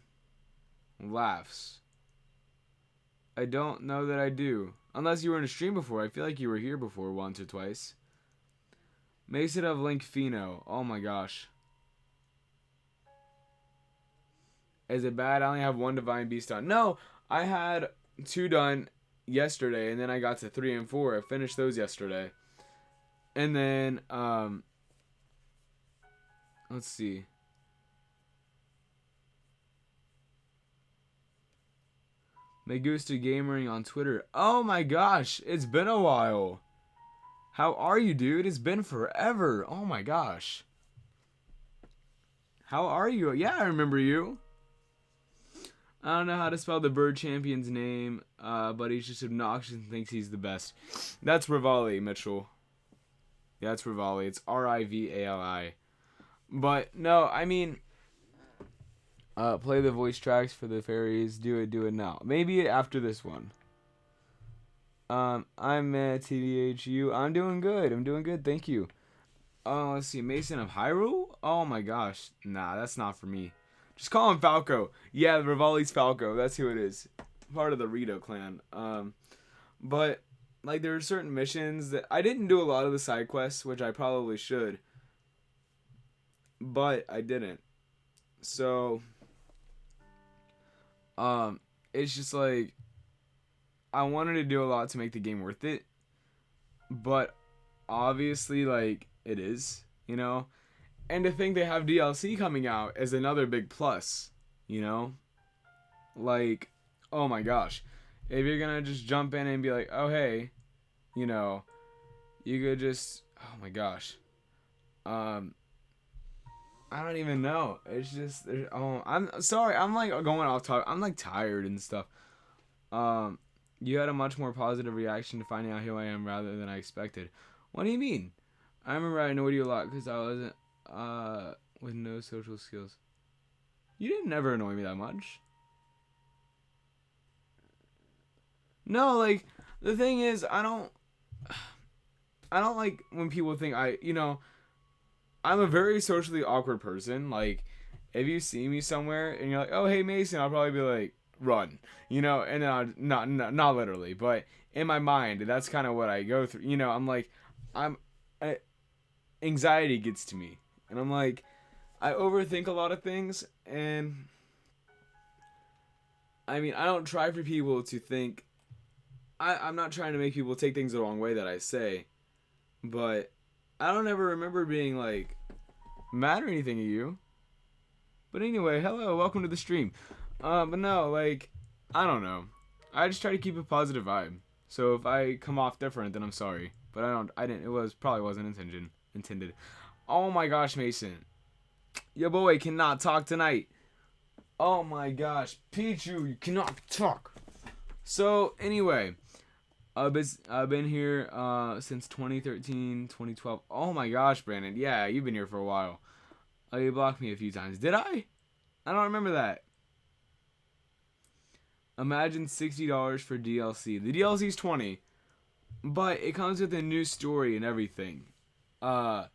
Laughs. I don't know that I do. Unless you were in a stream before. I feel like you were here before once or twice. Mason of Link Fino. Oh my gosh. Is it bad? I only have one Divine Beast done. No, I had 2 done yesterday, and then I got to 3 and 4. I finished those yesterday. And then, let's see. Megusta Gamering on Twitter. Oh my gosh, it's been a while. How are you, dude? It's been forever. Oh my gosh. How are you? Yeah, I remember you. I don't know how to spell the bird champion's name, but he's just obnoxious and thinks he's the best. That's Rivali, Mitchell. Yeah, that's Rivali. It's Rivali. But no, I mean, play the voice tracks for the fairies. Do it now. Maybe after this one. I'm TVHU. I'm doing good. Thank you. Oh, let's see. Mason of Hyrule? Oh my gosh. Nah, that's not for me. Just call him Falco. Yeah, Rivali's Falco. That's who it is. Part of the Rito clan. But like there are certain missions that I didn't do a lot of the side quests, which I probably should. But I didn't. So it's just like I wanted to do a lot to make the game worth it. But obviously like it is, you know? And to think they have DLC coming out is another big plus, you know? Like, oh my gosh. If you're gonna just jump in and be like, oh hey, you know, you could just, oh my gosh. I don't even know. It's just, oh, I'm sorry. I'm like going off topic. I'm like tired and stuff. You had a much more positive reaction to finding out who I am rather than I expected. What do you mean? I remember I annoyed you a lot because I wasn't, with no social skills. You didn't ever annoy me that much. No, like, the thing is, I don't like when people think I'm a very socially awkward person. Like, if you see me somewhere and you're like, oh, hey, Mason, I'll probably be like, run, and then I'll, not literally, but in my mind, that's kind of what I go through. I'm like, anxiety gets to me. And I'm like, I overthink a lot of things. And, I mean, I don't try for people to think, I'm not trying to make people take things the wrong way that I say. But I don't ever remember being like mad or anything at you. But anyway, hello, welcome to the stream. But no, like, I don't know. I just try to keep a positive vibe. So if I come off different, then I'm sorry. But I didn't. Probably wasn't intended. Oh my gosh, Mason, your boy cannot talk tonight. Oh my gosh, Pichu, you cannot talk. So anyway, I've been here since 2013, 2012. Oh my gosh, Brandon. Yeah, you've been here for a while. Oh, you blocked me a few times. Did I? I don't remember that. Imagine $60 for DLC. The DLC's $20. but it comes with a new story and everything. And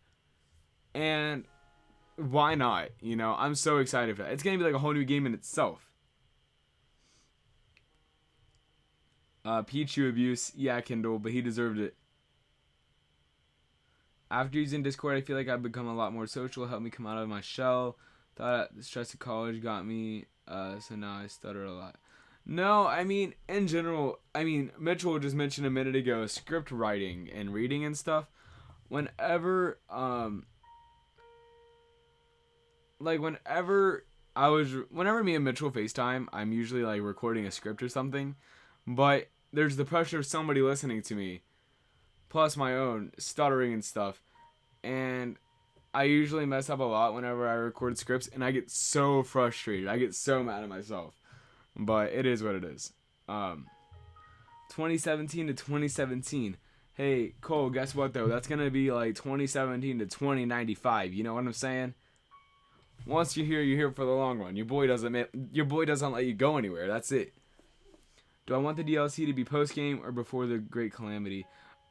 why not? You know, I'm so excited for that. It's gonna be like a whole new game in itself. Pichu abuse, yeah, Kindle, but he deserved it. After using Discord, I feel like I've become a lot more social, helped me come out of my shell. Thought the stress of college got me, so now I stutter a lot. No, I mean, in general, I mean, Mitchell just mentioned a minute ago script writing and reading and stuff. Whenever, like, whenever me and Mitchell FaceTime, I'm usually, like, recording a script or something. But there's the pressure of somebody listening to me, plus my own stuttering and stuff. And I usually mess up a lot whenever I record scripts, and I get so frustrated. I get so mad at myself. But it is what it is. 2017 to 2017. Hey, Cole, guess what, though? That's going to be like 2017 to 2095. You know what I'm saying? Once you're here for the long run. Your boy doesn't let you go anywhere. That's it. Do I want the DLC to be post-game or before the Great Calamity?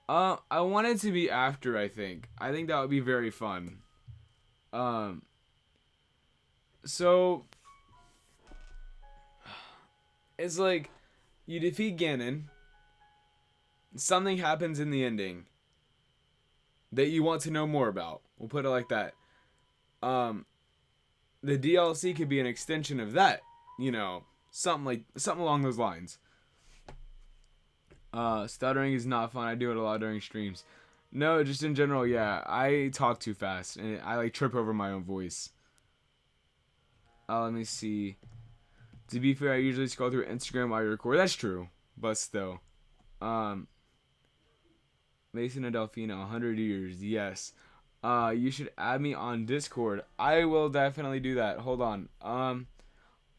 I want it to be after, I think. I think that would be very fun. So it's like you defeat Ganon. Something happens in the ending that you want to know more about. We'll put it like that. The DLC could be an extension of that. You know, something along those lines. Stuttering is not fun. I do it a lot during streams. No, just in general, yeah. I talk too fast and I like trip over my own voice. Let me see. To be fair, I usually scroll through Instagram while I record. That's true, but still. Mason and Delfino, 100 years. Yes. You should add me on Discord. I will definitely do that. Hold on.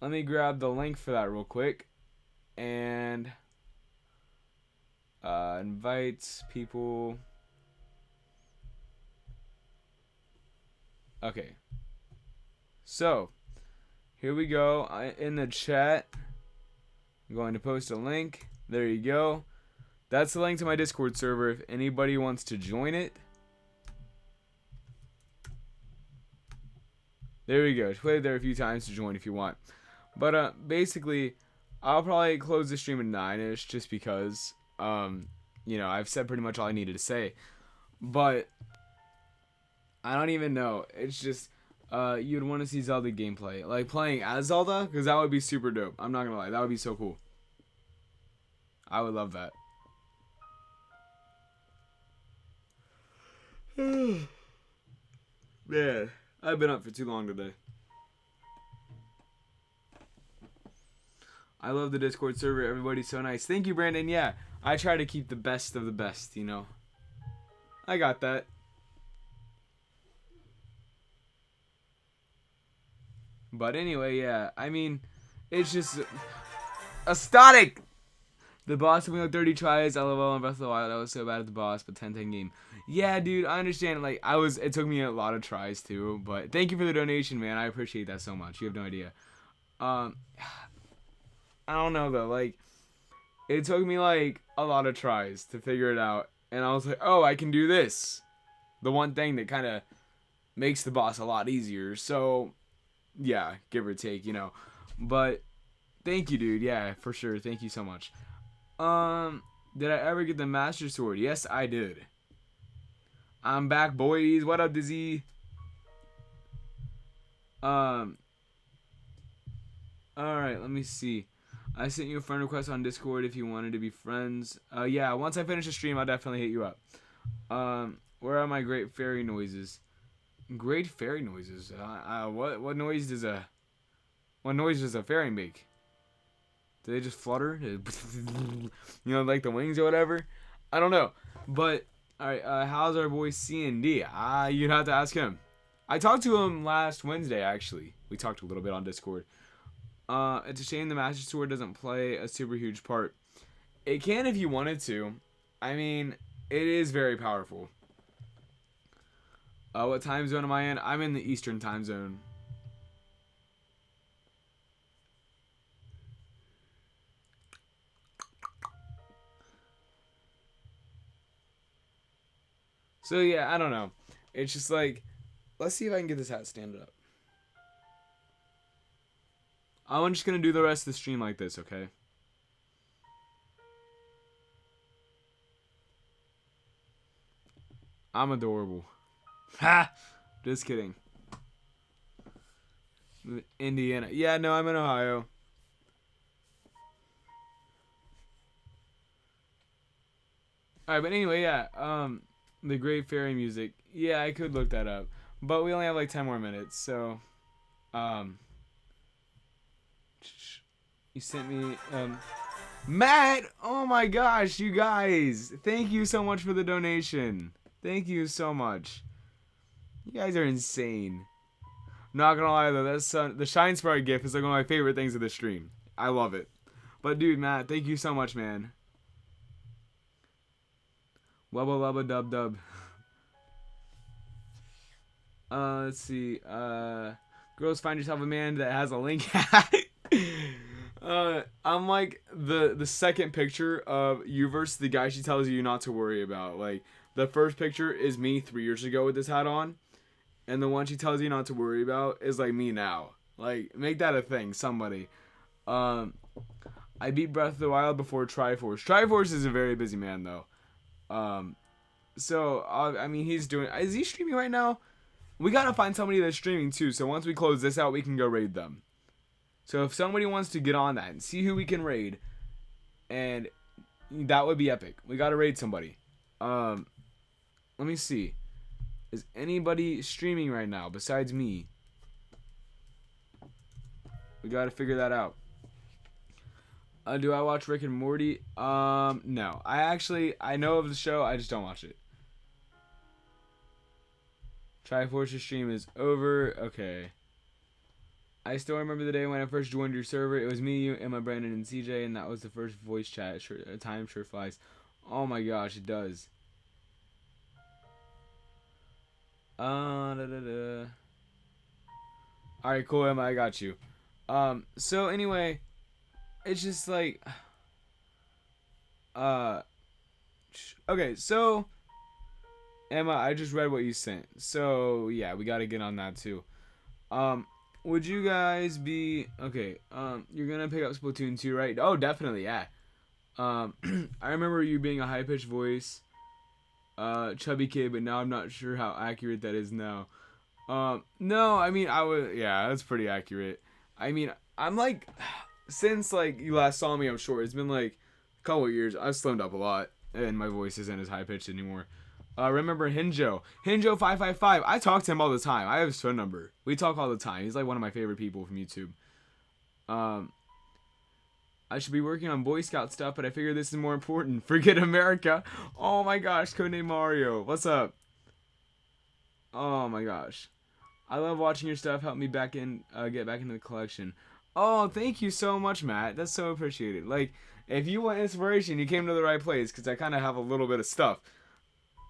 Let me grab the link for that real quick. And invite people. Okay. So, here we go. In the chat, I'm going to post a link. There you go. That's the link to my Discord server if anybody wants to join it. There we go. Play there a few times to join if you want. But basically, I'll probably close the stream at 9ish just because, you know, I've said pretty much all I needed to say. But I don't even know. It's just you'd want to see Zelda gameplay, like playing as Zelda, because that would be super dope. I'm not gonna lie, that would be so cool. I would love that. Man, I've been up for too long today. I love the Discord server. Everybody's so nice. Thank you, Brandon. Yeah, I try to keep the best of the best, you know. I got that. But anyway, yeah. I mean, it's just ecstatic. The boss only had 30 tries. LOL. And Breath of the Wild, I was so bad at the boss, but 10-10 game. Yeah, dude, I understand. Like, it took me a lot of tries too. But thank you for the donation, man. I appreciate that so much. You have no idea. I don't know though. Like, it took me like a lot of tries to figure it out, and I was like, oh, I can do this. The one thing that kind of makes the boss a lot easier. So, yeah, give or take, you know. But thank you, dude. Yeah, for sure. Thank you so much. Did I ever get the Master Sword? Yes, I did. I'm back, boys. What up, Dizzy? Alright, let me see. I sent you a friend request on Discord if you wanted to be friends. Yeah, once I finish the stream, I'll definitely hit you up. Where are my great fairy noises? Great fairy noises? What noise does a fairy make? Do they just flutter? You know, like the wings or whatever? I don't know. But, alright, how's our boy C&D? You'd have to ask him. I talked to him last Wednesday, actually. We talked a little bit on Discord. It's a shame the Master Sword doesn't play a super huge part. It can if you wanted to. I mean, it is very powerful. What time zone am I in? I'm in the Eastern time zone. So yeah, I don't know. It's just like, let's see if I can get this hat stand up. I'm just gonna do the rest of the stream like this, okay? I'm adorable. Ha! Just kidding. Indiana. Yeah, no, I'm in Ohio. Alright, but anyway, yeah. The Great Fairy Music. Yeah, I could look that up. But we only have like 10 more minutes, so um you sent me Matt! Oh my gosh, you guys! Thank you so much for the donation. Thank you so much. You guys are insane. Not gonna lie though, that's the Shine Sprite gift is like one of my favorite things of the stream. I love it. But dude, Matt, thank you so much, man. Wubba lubba dub dub. Let's see. Girls, find yourself a man that has a link. I'm like the second picture of you versus the guy she tells you not to worry about. Like the first picture is me 3 years ago with this hat on, and the one she tells you not to worry about is like me now. Like make that a thing, somebody. I beat Breath of the Wild before Triforce. Triforce is a very busy man though. So I mean he's doing. Is he streaming right now? We gotta find somebody that's streaming too. So once we close this out, we can go raid them. So if somebody wants to get on that and see who we can raid, and that would be epic. We gotta raid somebody. Let me see. Is anybody streaming right now besides me? We gotta figure that out. Do I watch Rick and Morty? No. I know of the show. I just don't watch it. Triforce's stream is over. Okay. I still remember the day when I first joined your server. It was me, you, Emma, Brandon, and CJ, and that was the first voice chat. Time sure flies. Oh my gosh, it does. Alright, cool, Emma, I got you. So anyway, it's just like, okay, so, Emma, I just read what you sent. So, yeah, we gotta get on that too. Would you guys be okay? You're gonna pick up Splatoon 2, right? Oh, definitely, yeah. I remember you being a high-pitched voice, chubby kid, but now I'm not sure how accurate that is now. No, I mean yeah, that's pretty accurate. I mean, I'm like, since like you last saw me, I'm sure it's been like a couple of years. I've slimmed up a lot, and my voice isn't as high-pitched anymore. Remember Hinjo? Hinjo555. I talk to him all the time. I have his phone number. We talk all the time. He's like one of my favorite people from YouTube. I should be working on Boy Scout stuff, but I figure this is more important. Forget America. Oh my gosh, Codename Mario. What's up? Oh my gosh. I love watching your stuff. Help me get back into the collection. Oh, thank you so much, Matt. That's so appreciated. Like, if you want inspiration, you came to the right place, because I kind of have a little bit of stuff.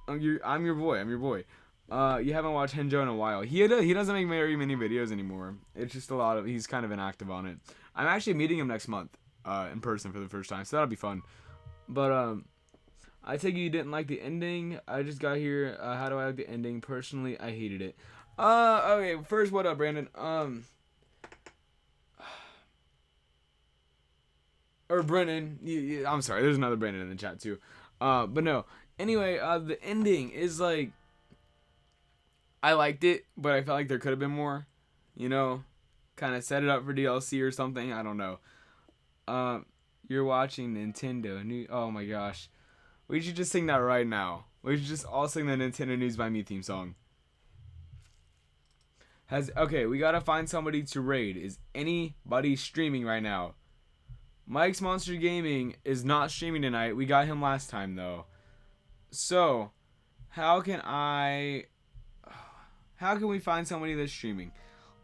I'm your boy. You haven't watched Hinjo in a while. He doesn't make very many videos anymore. It's just he's kind of inactive on it. I'm actually meeting him next month, in person for the first time, so that'll be fun. But I take it you didn't like the ending. I just got here. How do I like the ending? Personally, I hated it. Okay. First, what up, Brandon? Or Brennan. I'm sorry. There's another Brandon in the chat too. But no. Anyway, the ending is like, I liked it, but I felt like there could have been more, you know, kind of set it up for DLC or something. I don't know. You're watching Nintendo. Oh my gosh. We should just sing that right now. We should just all sing the Nintendo News by Me theme song. Okay, we gotta find somebody to raid. Is anybody streaming right now? Mike's Monster Gaming is not streaming tonight. We got him last time though. So, how can we find somebody that's streaming?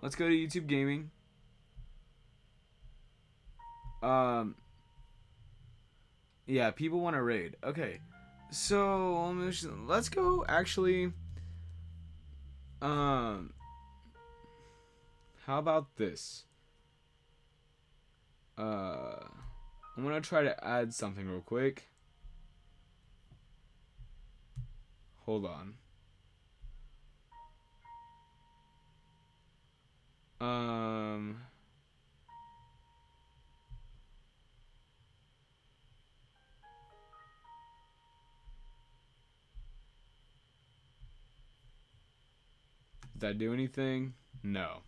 Let's go to YouTube Gaming. Yeah, people want to raid. Okay. So, let's go actually how about this? I'm going to try to add something real quick. Hold on. Did that do anything? No.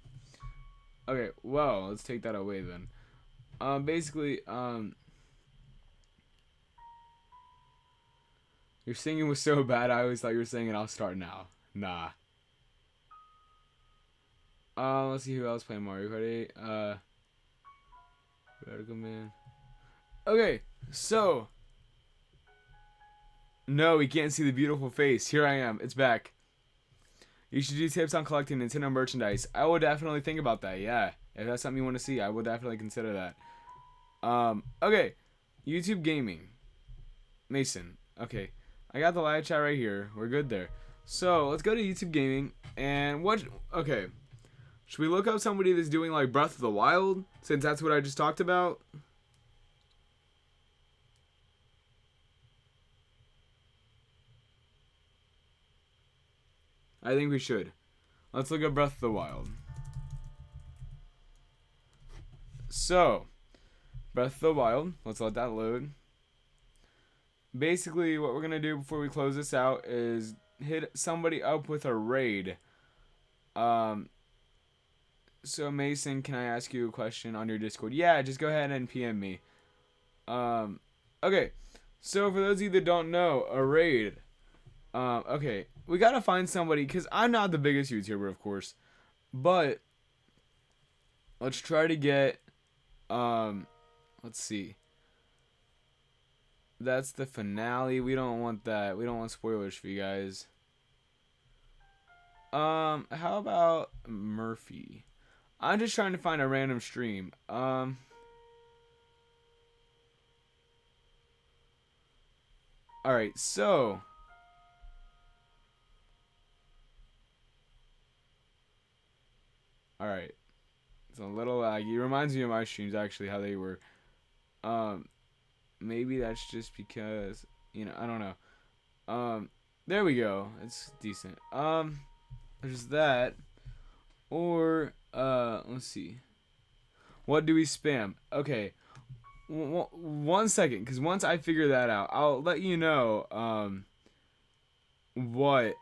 Okay, well, let's take that away then. Basically, your singing was so bad, I always thought you were singing I'll start now. Nah. Let's see who else playing Mario Kart 8. Vertical Man. Okay, so. No, we can't see the beautiful face. Here I am. It's back. You should do tips on collecting Nintendo merchandise. I will definitely think about that, yeah. If that's something you want to see, I will definitely consider that. Okay. YouTube Gaming. Mason. Okay. I got the live chat right here. We're good there. So, let's go to YouTube Gaming. And what... Okay. Should we look up somebody that's doing, like, Breath of the Wild? Since that's what I just talked about? I think we should. Let's look up Breath of the Wild. So, Breath of the Wild. Let's let that load. Basically, what we're going to do before we close this out is hit somebody up with a raid. So, Mason, can I ask you a question on your Discord? Yeah, just go ahead and PM me. Okay. So, for those of you that don't know, a raid. Okay. We got to find somebody, because I'm not the biggest YouTuber, of course. But, let's try to get, let's see. That's the finale. We don't want that. We don't want spoilers for you guys. How about Murphy? I'm just trying to find a random stream. Alright, so. Alright. It's a little laggy. It reminds me of my streams, actually, how they were. Maybe that's just because, you know, I don't know. There we go. It's decent. There's that. Or, let's see. What do we spam? Okay. One second, because once I figure that out, I'll let you know, what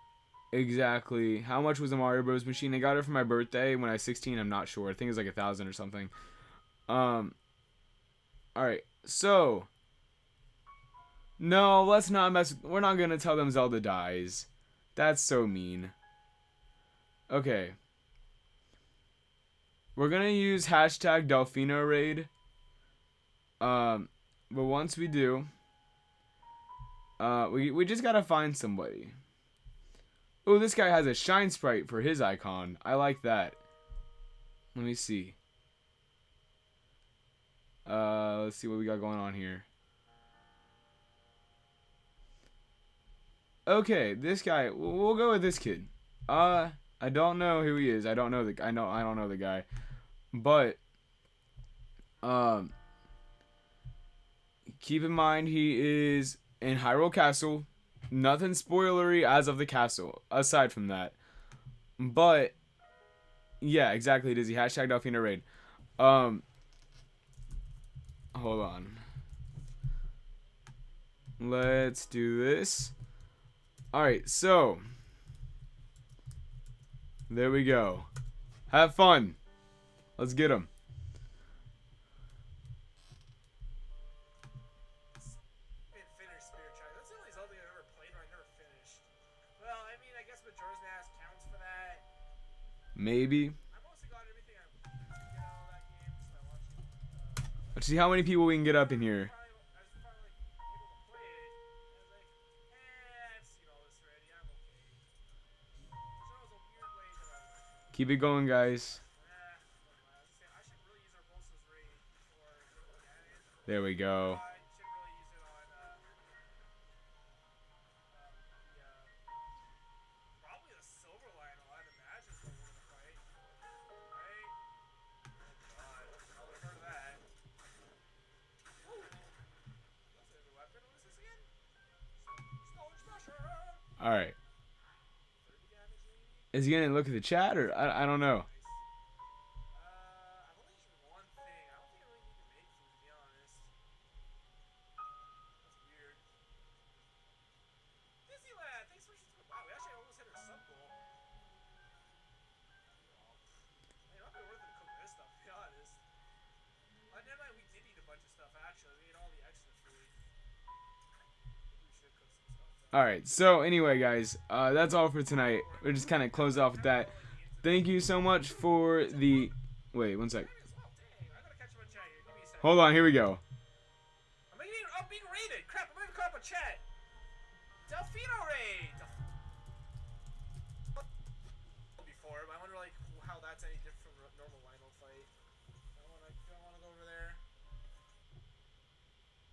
exactly, how much was the Mario Bros. Machine. I got it for my birthday when I was 16. I'm not sure. I think it was like 1,000 or something. Alright. So. No, let's not mess with, we're not going to tell them Zelda dies. That's so mean. Okay. We're going to use hashtag Delfino Raid. But once we do, we just got to find somebody. Oh, this guy has a shine sprite for his icon. I like that. Let me see. Let's see what we got going on here. Okay, this guy. We'll go with this kid. I don't know who he is. I don't know the guy. But keep in mind he is in Hyrule Castle. Nothing spoilery as of the castle aside from that. But yeah, exactly, Dizzy. Hashtag Delfino Raid. Hold on. Let's do this. Alright, so there we go. Have fun. Let's get him. That's the only Zelda I've ever played where I never finished. Well, I mean, I guess Majora's Mask counts for that. Maybe. I mostly got everything I get out of that game just by watching. Let's see how many people we can get up in here. I was finally able to play it. And I was like, I've seen all this already. I'm okay. So it was a weird way that I was. Keep it going, guys. I should really use our Bolsa's raid for Ganon. There we go. I should really use it on probably the Silver Lionel, I'd imagine, for one of the fight. Right? Oh god, I would have heard of that. Ooh. That's a new weapon. What is this again? Stone Smasher! Alright. Is he gonna look at the chat or I don't know. I've only eaten one thing. I don't think I really need to make food, to be honest. That's weird. Disneyland! Thanks so much for... Wow, we actually almost hit our sub goal. Man, it might be worth it to cook this stuff, to be honest. Never mind, we did eat a bunch of stuff, actually. We ate all the extra food. Maybe we should cook some stuff, though. All right. So anyway, guys, that's all for tonight. We're just kind of close off with that. Thank you so much for the. Wait, one sec. Hold on. Here we go. I'm being raided. Crap, I'm gonna call up a chat. Delfino raid. Before, but I wonder like how that's any different from a normal Lionel fight. I wanna go over there.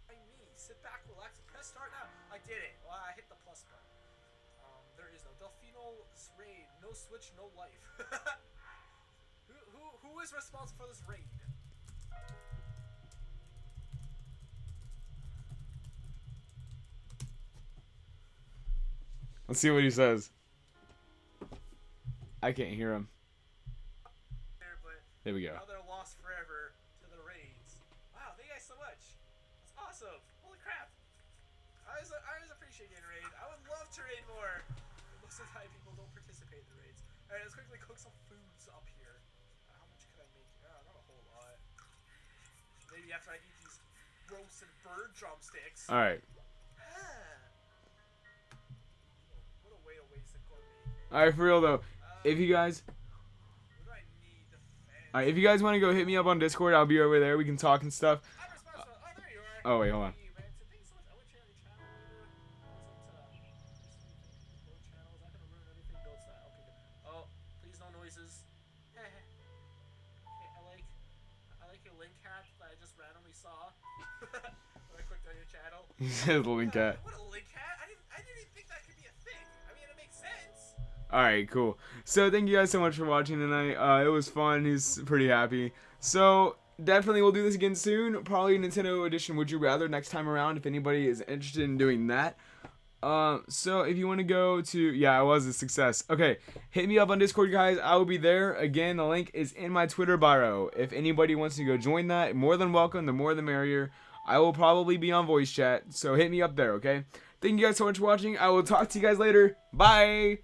I mean, sit back, relax, and press start now. I did it. Well, I hit the plus button. There is no Delfino's raid. No switch, no life. who is responsible for this raid? Let's see what he says. I can't hear him. There we go. Now they're lost forever to the raids. Wow, thank you guys so much. That's awesome. Holy crap. I always appreciate getting raid. I would love to raid more. Most of the time people don't participate in the raids. Alright, let's quickly cook some foods up here. How much could I make? Not a whole lot. Maybe after I eat these roasted bird drumsticks. All right. What a way to waste a gourmet. All right, for real though. If you guys. What do I need? Defense. All right, if you guys want to go hit me up on Discord, I'll be over there. We can talk and stuff. I'm responsible. Oh, there you are. Oh wait, hold on. He says link cat. What a link cat? I didn't even think that could be a thing. I mean, it makes sense. All right, cool. So thank you guys so much for watching tonight. It was fun. He's pretty happy. So definitely we'll do this again soon. Probably Nintendo Edition Would You Rather next time around if anybody is interested in doing that. So if you want to go to, yeah, it was a success. Okay, hit me up on Discord, guys. I will be there. Again, the link is in my Twitter bio. If anybody wants to go join that, more than welcome. The more the merrier. I will probably be on voice chat, so hit me up there, okay? Thank you guys so much for watching. I will talk to you guys later. Bye!